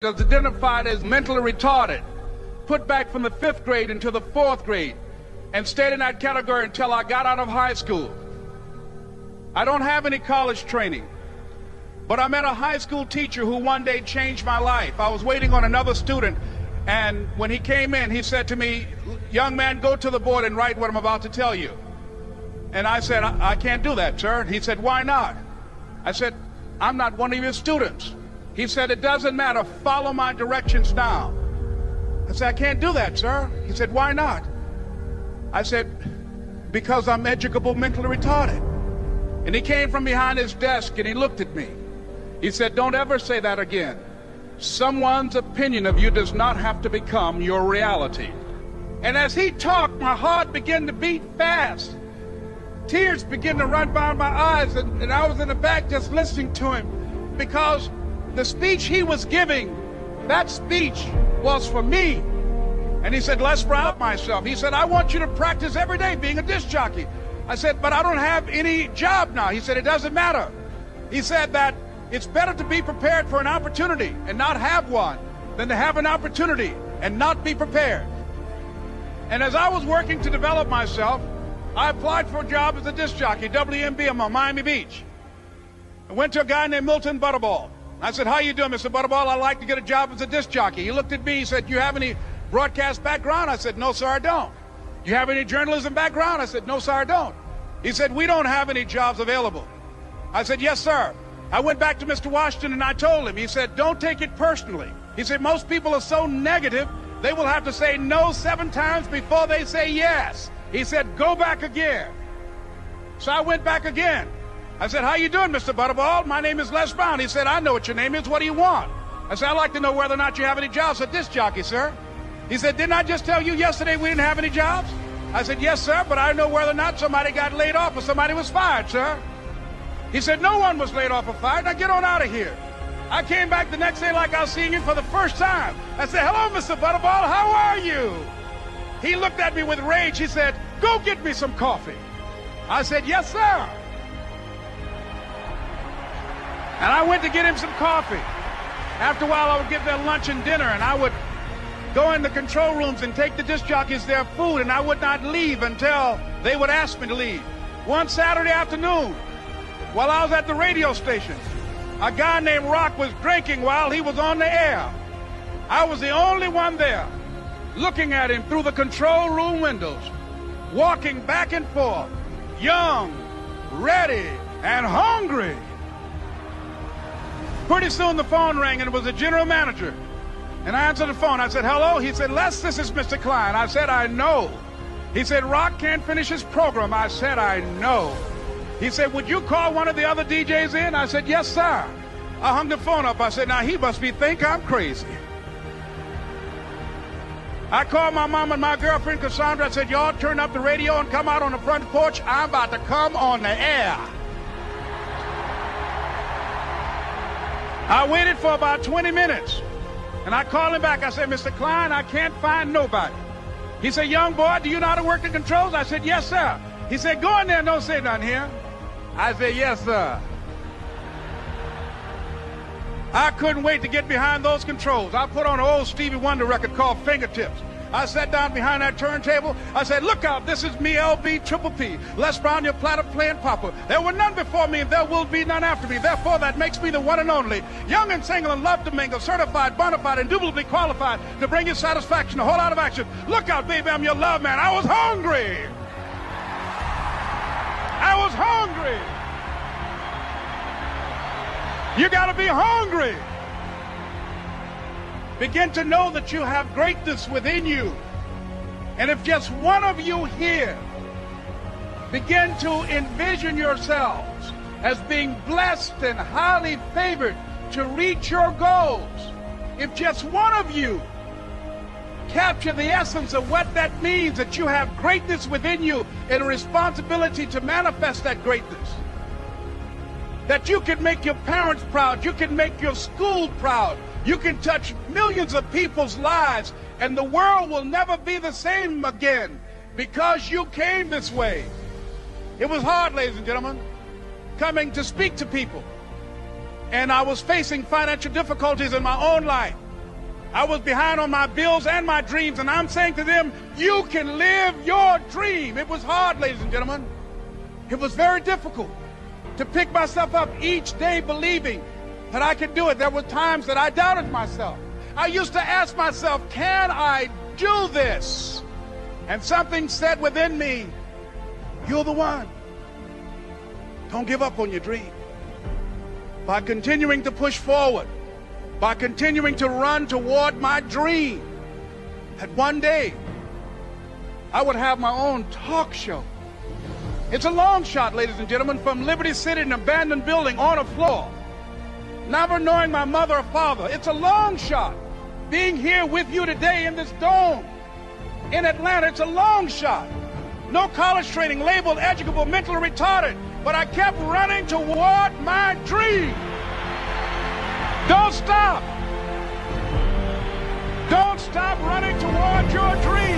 was identified as mentally retarded, put back from the 5th grade into the 4th grade, and stayed in that category until I got out of high school. I don't have any college training, but I met a high school teacher who one day changed my life. I was waiting on another student, and when he came in, he said to me, "Young man, go to the board and write what I'm about to tell you." And I said, I can't do that, sir. He said, "Why not?" I said, "I'm not one of your students." He said, "It doesn't matter. Follow my directions now." I said, "I can't do that, sir." He said, "Why not?" I said, "Because I'm educable mentally retarded." And he came from behind his desk and he looked at me. He said, "Don't ever say that again. Someone's opinion of you does not have to become your reality." And as he talked, my heart began to beat fast. Tears began to run down my eyes, and I was in the back just listening to him, because the speech he was giving, that speech was for me. And he said, "Let's route myself." He said, "I want you to practice every day being a disc jockey." I said, "But I don't have any job now." He said, "It doesn't matter." He said that it's better to be prepared for an opportunity and not have one than to have an opportunity and not be prepared. And as I was working to develop myself, I applied for a job as a disc jockey, WMB, on Miami Beach. I went to a guy named Milton Butterball. I said, "How you doing, Mr. Butterball? I'd like to get a job as a disc jockey." He looked at me, he said, "You have any broadcast background?" I said, "No, sir, I don't." "You have any journalism background?" I said, "No, sir, I don't." He said, "We don't have any jobs available." I said, "Yes, sir." I went back to Mr. Washington and I told him. He said, "Don't take it personally." He said, "Most people are so negative, they will have to say no 7 times before they say yes." He said, "Go back again." So I went back again. I said, "How you doing, Mr. Butterball? My name is Les Brown." He said, "I know what your name is. What do you want?" I said, "I'd like to know whether or not you have any jobs as a disc jockey, sir." He said, "Didn't I just tell you yesterday we didn't have any jobs?" I said, "Yes, sir, but I know whether or not somebody got laid off or somebody was fired, sir." He said, "No one was laid off or fired. Now get on out of here." I came back the next day like I was seeing him for the first time. I said, "Hello, Mr. Butterball, how are you?" He looked at me with rage. He said, "Go get me some coffee." I said, "Yes, sir." And I went to get him some coffee. After a while, I would get their lunch and dinner, and I would go in the control rooms and take the disc jockeys their food, and I would not leave until they would ask me to leave. One Saturday afternoon, while I was at the radio station, a guy named Rock was drinking while he was on the air. I was the only one there, looking at him through the control room windows, walking back and forth, young, ready, and hungry. Pretty soon the phone rang, and it was the general manager. And I answered the phone. I said, "Hello?" He said, "Les, this is Mr. Klein." I said, "I know." He said, "Rock can't finish his program." I said, "I know." He said, "Would you call one of the other DJs in?" I said, "Yes, sir." I hung the phone up. I said, "Now he must think I'm crazy." I called my mom and my girlfriend, Cassandra. I said, "Y'all turn up the radio and come out on the front porch. I'm about to come on the air." I waited for about 20 minutes, and I called him back. I said, "Mr. Klein, I can't find nobody." He said, "Young boy, do you know how to work the controls?" I said, "Yes, sir." He said, "Go in there and don't say nothing here." I said, "Yes, sir." I couldn't wait to get behind those controls. I put on an old Stevie Wonder record called Fingertips. I sat down behind that turntable. I said, "Look out, this is me, LB Triple P, Les Brown, your platter playing papa. There were none before me, and there will be none after me. Therefore, that makes me the one and only. Young and single and love to mingle, certified, bona fide, indubitably qualified to bring you satisfaction, a whole lot of action. Look out, baby, I'm your love man." I was hungry. I was hungry. You got to be hungry. Begin to know that you have greatness within you. And if just one of you here begin to envision yourselves as being blessed and highly favored to reach your goals, if just one of you capture the essence of what that means, that you have greatness within you and a responsibility to manifest that greatness, that you can make your parents proud, you can make your school proud, you can touch millions of people's lives, and the world will never be the same again because you came this way. It was hard, ladies and gentlemen, coming to speak to people. And I was facing financial difficulties in my own life. I was behind on my bills and my dreams, and I'm saying to them, you can live your dream. It was hard, ladies and gentlemen. It was very difficult to pick myself up each day believing that I could do it. There were times that I doubted myself. I used to ask myself, can I do this? And something said within me, you're the one. Don't give up on your dream. By continuing to push forward, by continuing to run toward my dream, that one day I would have my own talk show. It's a long shot, ladies and gentlemen, from Liberty City, an abandoned building on a floor, never knowing my mother or father. It's a long shot. Being here with you today in this dome in Atlanta, it's a long shot. No college training, labeled educable, mentally retarded, but I kept running toward my dream. Don't stop. Don't stop running toward your dream.